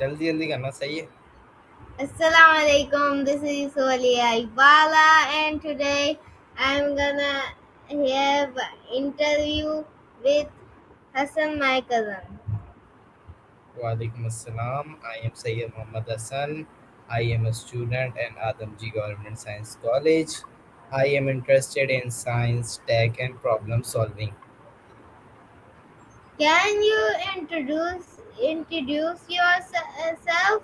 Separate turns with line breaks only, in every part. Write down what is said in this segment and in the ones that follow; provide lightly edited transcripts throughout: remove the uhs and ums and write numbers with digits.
जल्दी जल्दी करना सही है।
Assalamu alaikum. This is Yousuf Ali Faisal, and today I'm gonna have an interview with Hassan, my cousin.
Walaikum Assalam. I am Syed Muhammad Hassan. I am a student at Adamji Government Science College. I am interested in science, tech, and problem solving.
Can you introduce yourself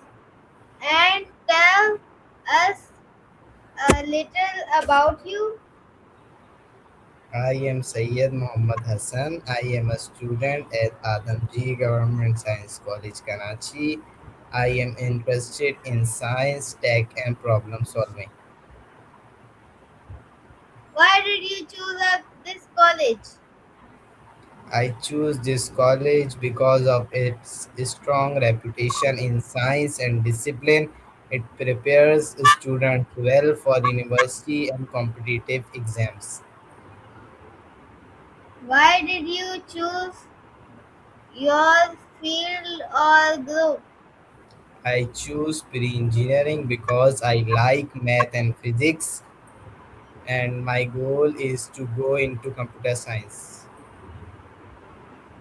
and tell us a little about you?
I am Syed Muhammad Hassan. I am a student at Adamji Government Science College, Karachi. I am interested in science, tech, and problem solving.
Why did you choose this college?
I choose this college because of its strong reputation in science and discipline. It prepares students well for university and competitive exams.
Why did you choose your field or group?
I choose pre-engineering because I like math and physics, and my goal is to go into computer science.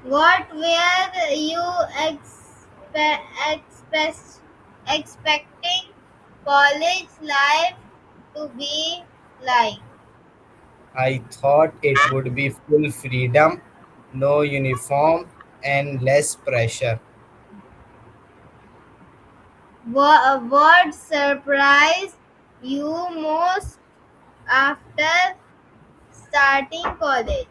What were you expecting college life to be like?
I thought it would be full freedom, no uniform, and less pressure.
What surprised you most after starting college?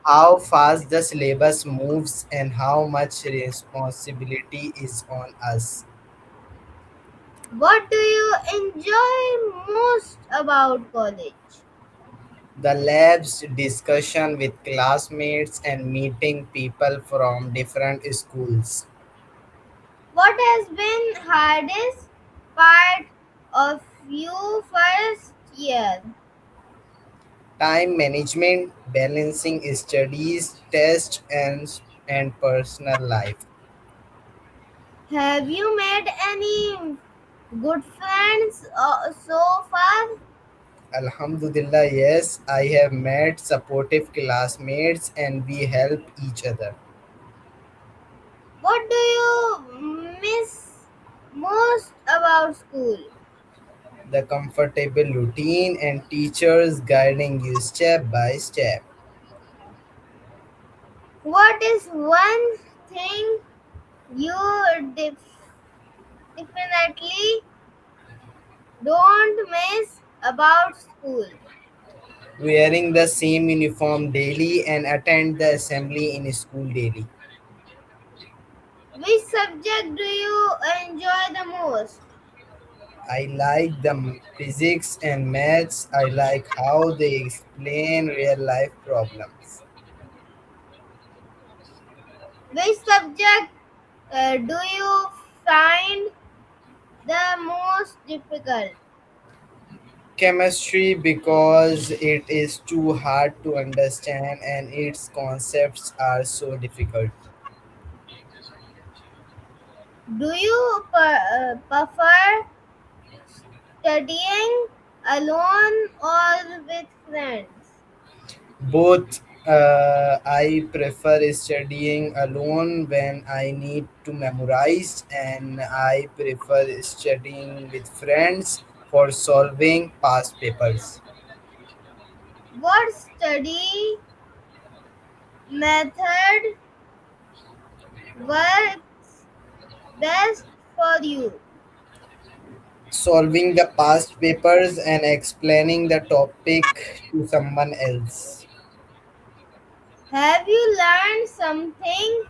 How fast the syllabus moves and how much responsibility is on us.
What do you enjoy most about college?
The labs, discussion with classmates, and meeting people from different schools.
What has been hardest part of your first year?
Time management, balancing studies, tests, and personal life.
Have you made any good friends so far?
Alhamdulillah, yes, I have met supportive classmates and we help each other.
What do you miss most about school?
The comfortable routine and teachers guiding you step by step.
What is one thing you definitely don't miss about school?
Wearing the same uniform daily and attend the assembly in school daily.
Which subject do you enjoy the most?
I like the physics and maths. I like how they explain real life problems.
Which subject do you find the most difficult?
Chemistry because it is too hard to understand and its concepts are so difficult.
Do you prefer studying alone or with friends?
Both. I prefer studying alone when I need to memorize, and I prefer studying with friends for solving past papers.
What study method works best for you?
Solving the past papers and explaining the topic to someone else.
Have you learned something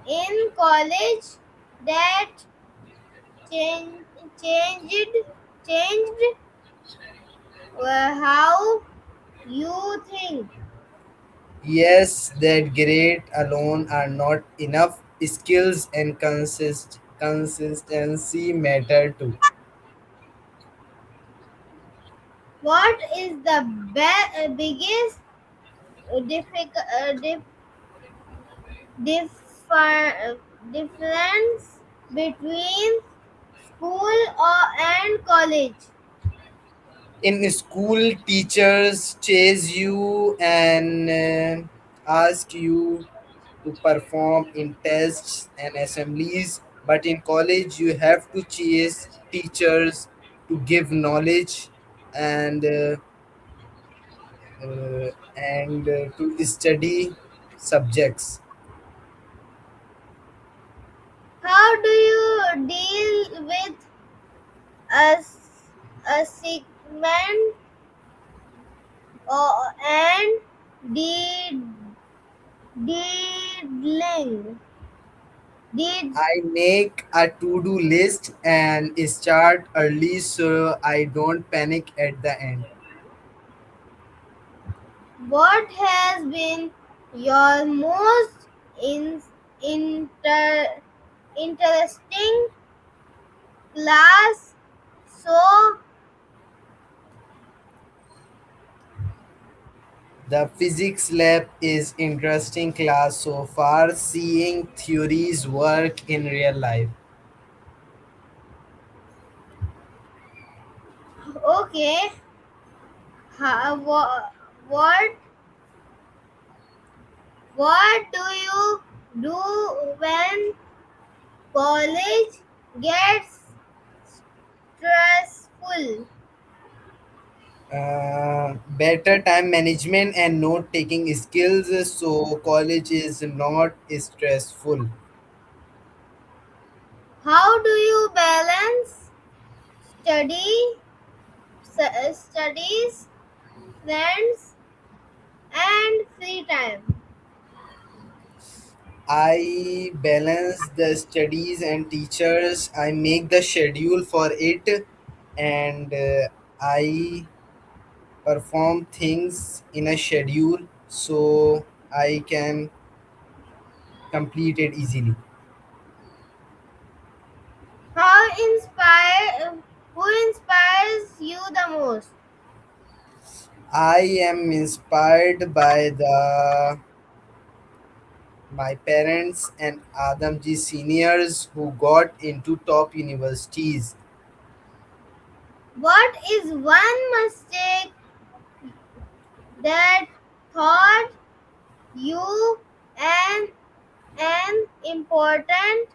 in college that changed changed changed how you think?
Yes, that grade alone are not enough. Skills and consistency matter too.
What is the biggest difficult differ, difference between school and college?
In school, teachers chase you and ask you to perform in tests and assemblies, but in college, you have to chase teachers to give knowledge and to study subjects.
How do you deal with a, a segment and deedling? Did
I make a to-do list and start early so I don't panic at the end.
what has been your most inter, interesting class so
The physics lab is interesting class so far, seeing theories work in real life.
okay? What what do you do when college gets stressful?
Better time management and note taking skills so college is not stressful.
How do you balance study, studies, friends, and free time?
I balance the studies and teachers. I make the schedule for it and I perform things in a schedule so I can complete it easily.
How inspire who inspires you the most?
I am inspired by the my parents and Adamji seniors who got into top universities.
What is one mistake that taught you an important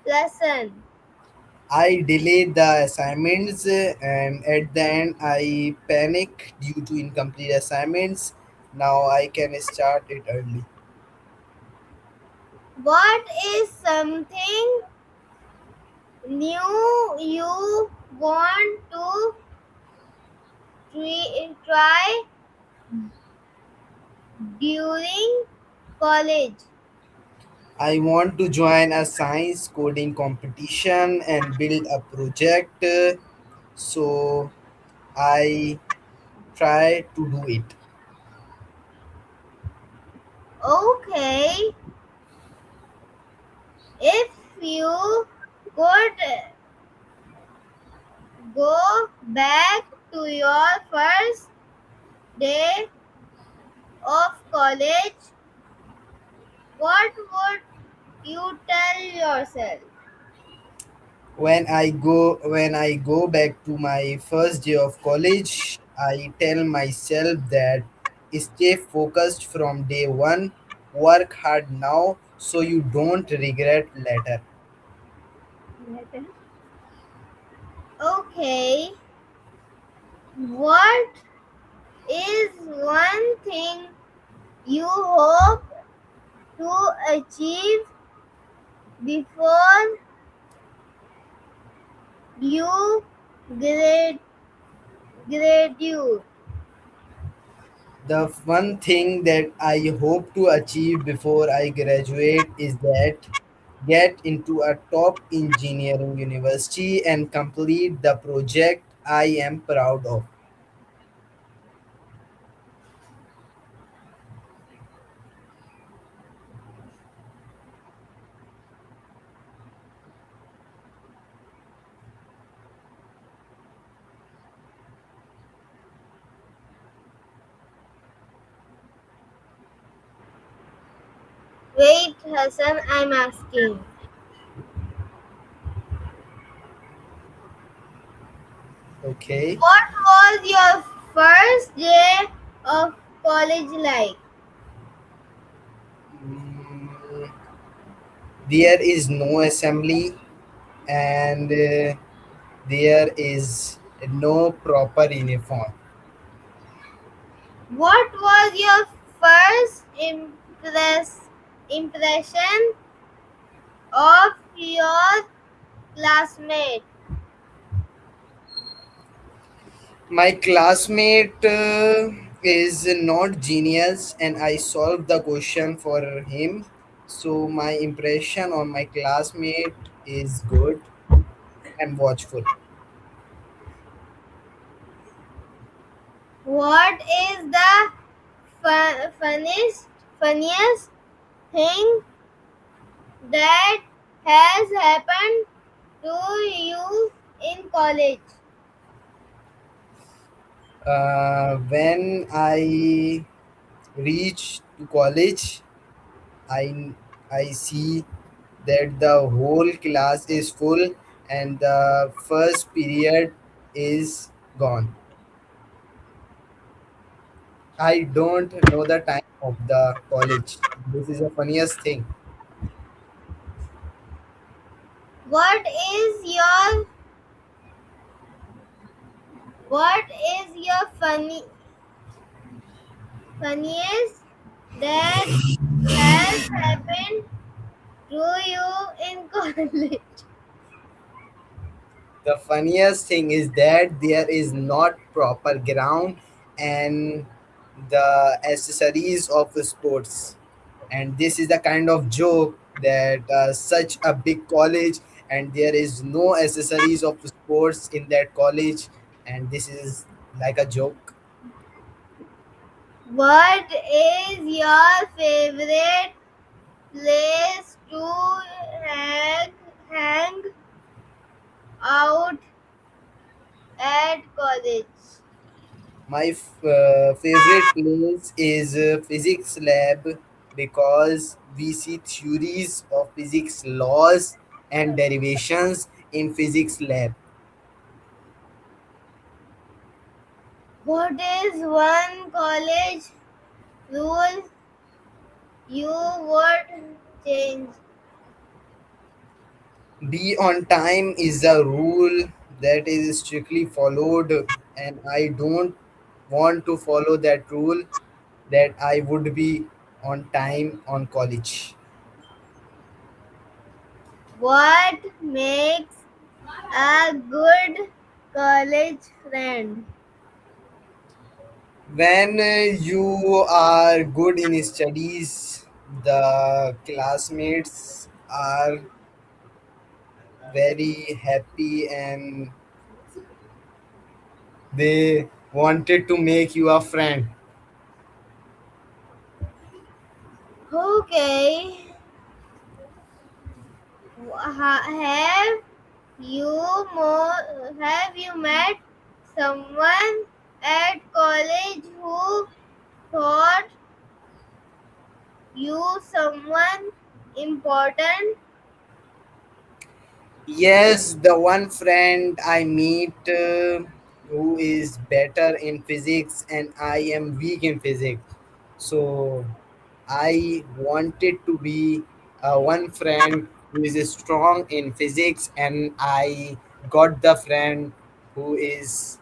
lesson?
I delayed the assignments and at the end I panic due to incomplete assignments. Now I can start it early.
What is something new you want to try during college?
I want to join a science coding competition and build a project. So I try to do it.
Okay, if you could go back to your first day of college, what would you tell yourself?
When I go back to my first day of college, I tell myself that stay focused from day one, work hard now so you don't regret later.
Okay, what is one thing you hope to achieve before you grad- graduate?
The one thing that I hope to achieve before I graduate is that get into a top engineering university and complete the project I am proud of.
Wait, Hassan, I'm asking.
Okay.
What was your first day of college like?
Mm, there is no assembly, and there is no proper uniform.
What was your first impression of your classmate?
My classmate is not genius, and I solved the question for him. So my impression on my classmate is good and watchful.
What is the funniest thing that has happened to you in college?
When I reach to college, I I see that the whole class is full and the first period is gone. I don't know the time of the college. This is the funniest thing.
What is your what is your funniest that has happened to you in college?
The funniest thing is that there is not proper ground and the accessories of the sports. And this is the kind of joke that such a big college and there is no accessories of sports in that college, and this is like a joke.
What is your favorite place to hang out at college?
My favorite place is physics lab because we see theories of physics laws and derivations in physics lab.
What is one college rule you would change?
Be on time is a rule that is strictly followed, and I don't want to follow that rule that I would be on time on college.
What makes a good college friend?
When you are good in studies, the classmates are very happy and they wanted to make you a friend.
Okay. Have you have you met someone at college who thought you someone important?
Yes, the one friend I meet who is better in physics and I am weak in physics. So I wanted to be one friend who is strong in physics, and I got the friend who is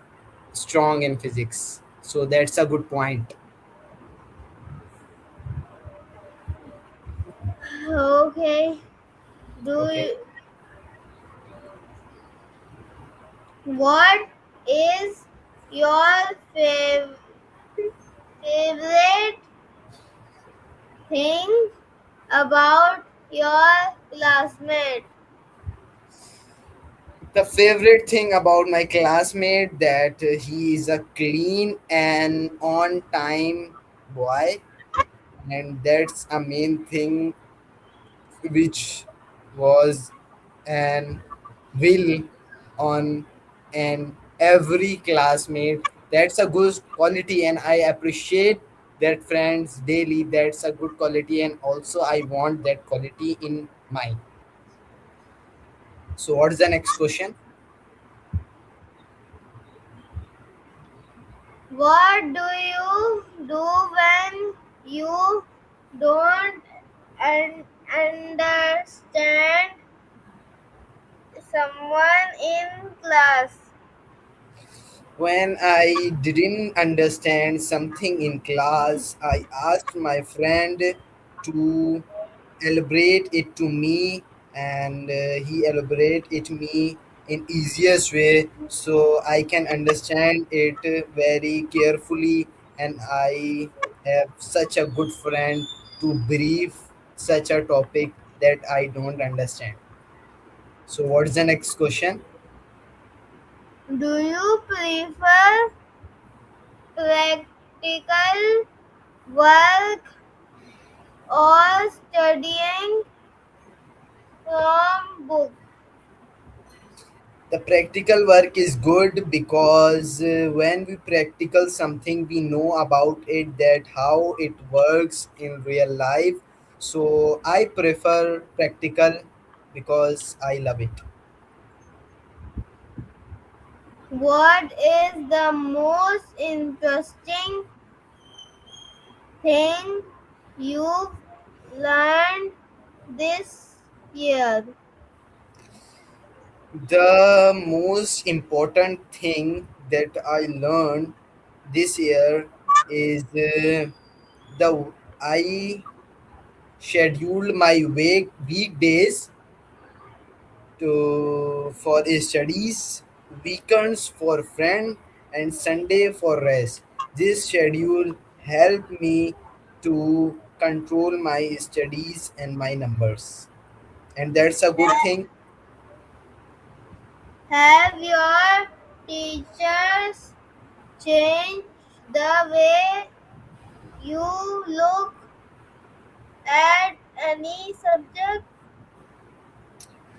strong in physics. So that's a good point.
Okay. Do
Okay.
you, what is your favorite thing about your classmate?
The favorite thing about my classmate that he is a clean and on time boy, and that's a main thing which was an will on and every classmate. That's a good quality and I appreciate that friends daily. That's a good quality and also I want that quality in mine. So what's the next question?
do when you don't understand someone in class?
When I didn't understand something in class, I asked my friend to elaborate it to me, and he elaborate it me in easiest way so I can understand it very carefully, and I have such a good friend to brief such a topic that I don't understand. So what's the next question?
Do you prefer practical work or studying from book?
The practical work is good because when we practical something we know about it, that how it works in real life. So I prefer practical because I love it.
What is the most interesting thing you've learned this year?
The most important thing that I learned this year is the I scheduled my weekdays to for studies, weekends for friend, and Sunday for rest. This schedule helped me to control my studies and my numbers, and that's a good thing.
Have your teachers changed the way you look at any subject?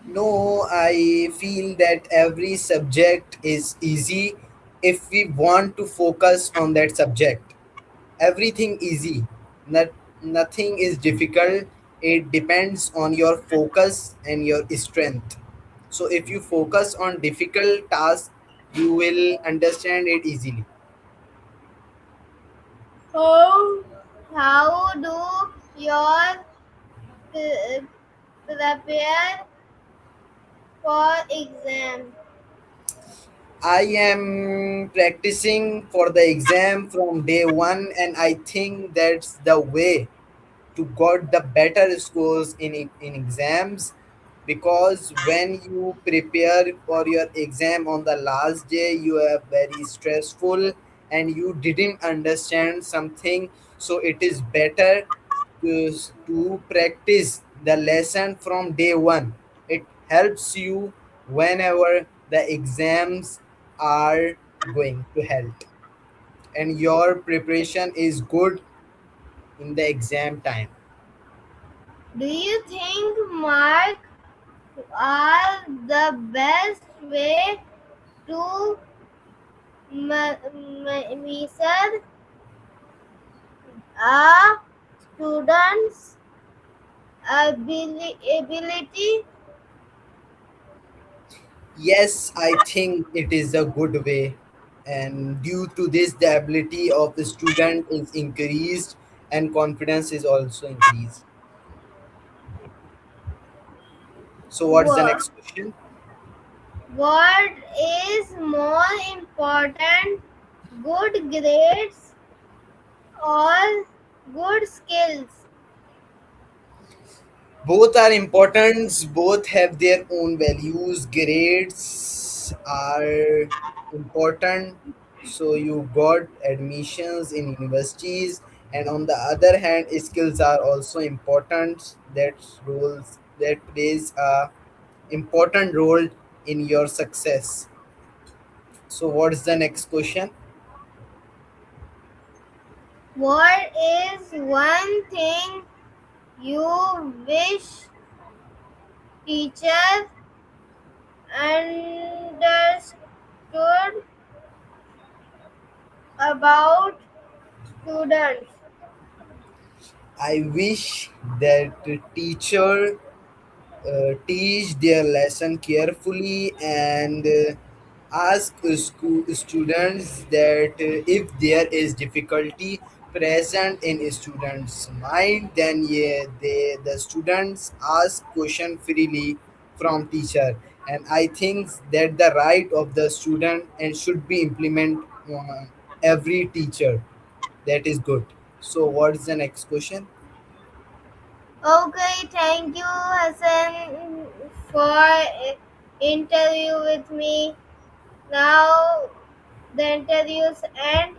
No, I feel that every subject is easy if we want to focus on that subject. Everything easy, not nothing is difficult. It depends on your focus and your strength. So if you focus on difficult tasks, you will understand it easily.
How, how do your pre- prepare for exam?
I am practicing for the exam from day one, and I think that's the way to got the better scores in exams, because when you prepare for your exam on the last day you are very stressful and you didn't understand something. So it is better to practice the lesson from day one. It helps you whenever the exams are going to help, and your preparation is good in the exam time.
Do you think marks are the best way to measure a student's ability?
Yes, I think it is a good way, and due to this, the ability of the student is increased and confidence is also increased. So, what is the
Wha-
next question?
What is more important, good grades or good skills?
Both are important, both have their own values. Grades are important, so you got admissions in universities, and on the other hand, skills are also important. That plays a important role in your success. So, what is the next question?
What is one thing you wish teacher understood about students?
I wish that the teacher teach their lesson carefully, and ask students that if there is difficulty present in students' mind, then yeah, the students ask question freely from teacher, and I think that the right of the student and should be implement every teacher. That is good. So what is the next question?
Okay, thank you, Hassan, for interview with me. Now the interviews end.